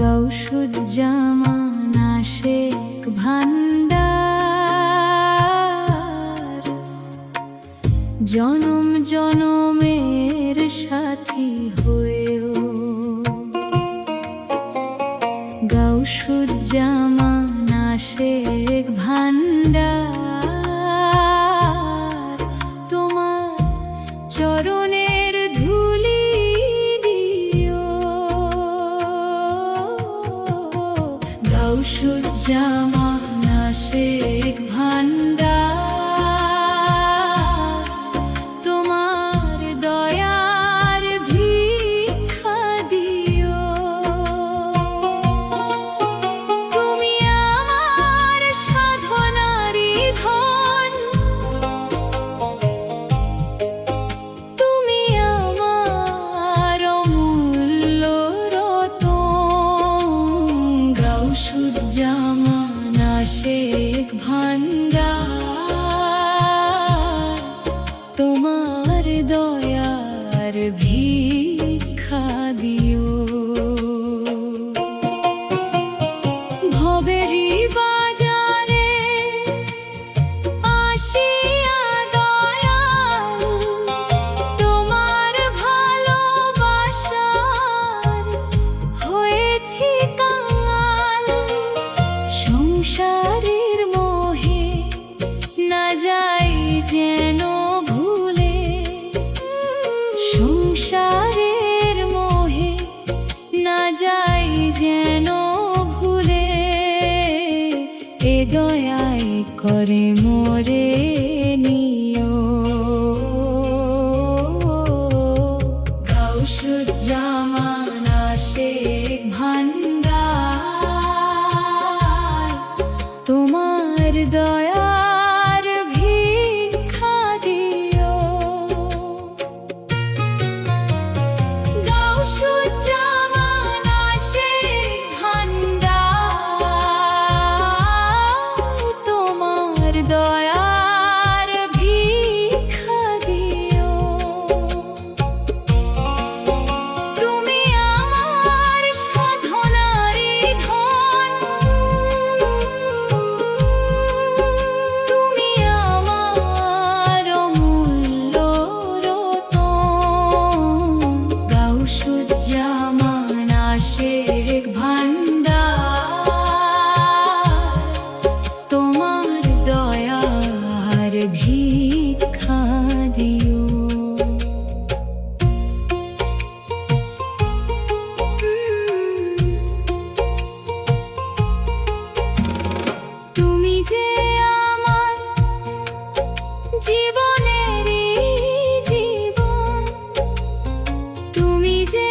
গাউসুজ্জামান আশেক ভান্ডার, জনম জনমের সাথী হয়েও। গাউসুজ্জামান আশেক ভান্ডার, তোমার চরণের ধুলি দিও। গাউসুজ্জামান আশেক ভান্ডার, তোমার দয়ার ভিক্ষা দিও। তুমি আমার সাধনারি ধন, তুমি আমার অমূল্য রতন। গাউসুজ্জামান আশেক ভান্ডার, তোমার দয়ার ভিক্ষা দিও। ভবেরি বাজারে আসিয়া দয়াল, তোমার ভালোবাসার হয়েছি কাঙাল। সংসারের মোহে না যাই যেন ভুলে, সংসারের মোহে না যাই যেন ভুলে। এ দয়ায় করে মোরে নিও। গাউসুজ্জামান আশেক ভান্ডার, তোমার দয়ার ভিক্ষা দিও। গাউসুজ্জামান আশেক ভান্ডার, তোমার দয়ার ভিক্ষা দিও। তুমি আমার সাধনারি ধন, তুমি আমার অমূল্য রতন। গাউসুজ্জামান আশেক ভান্ডার, তোমার দয়ার ভিক্ষা দিও। তুমি যে আমার জীবনেরই জীবন, তুমি যে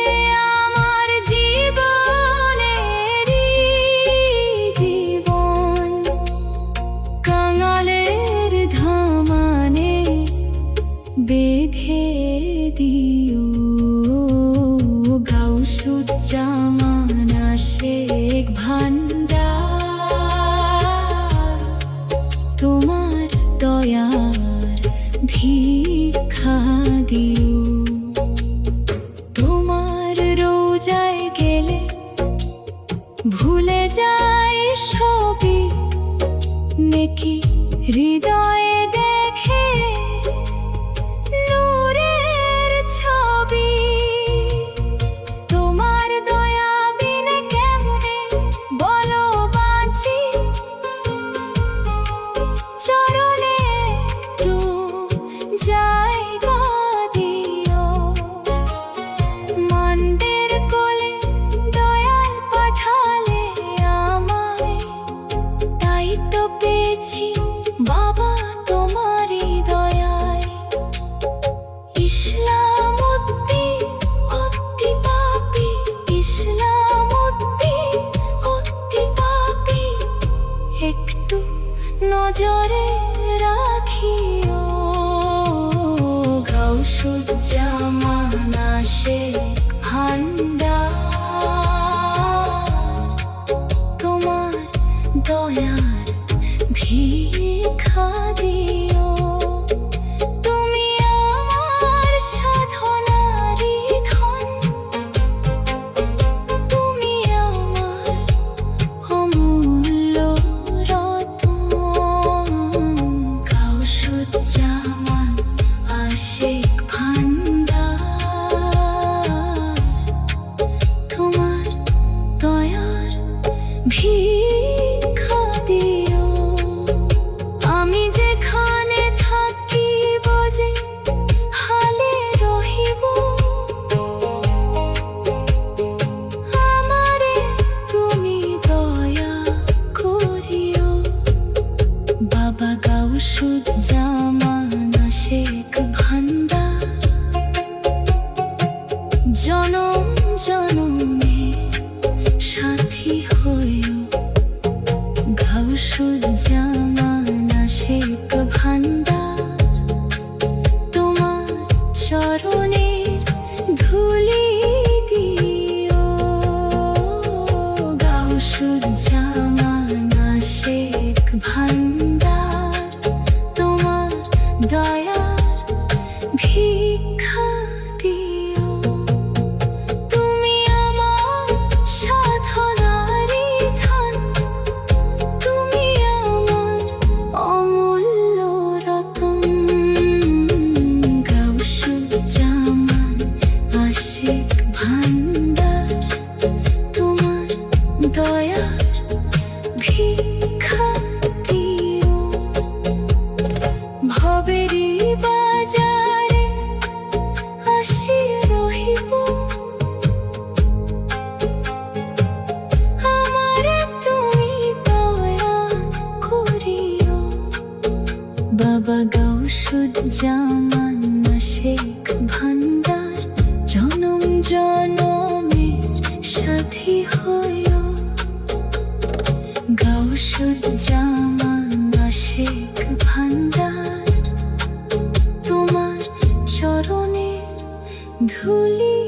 আমার জীবনেরই জীবন। কাঙালের ধামানে বেঁধে দিও। গাউসুজ্জামান আশেক ভান্ডার, তোমার দয়ার ভিক্ষা দিও। তোমার রোজায় গেলে ভুলে যাই সবই, নেকি হৃদয়ে দেখে নূরের ছবি। তোমার দয়া বিনে কেমনে বলো বাঁচি, চরণে একটু জায়গা দিও। মন্দির কোলে দয়াল পাঠালে আমায়, তাই তো পেয়েছি বাবা তোমার আশেক ভান্ডার জনম জনমের সাথী হইও গাউসুজ্জামান আশেক ভান্ডার তোমার চরণের ধুলি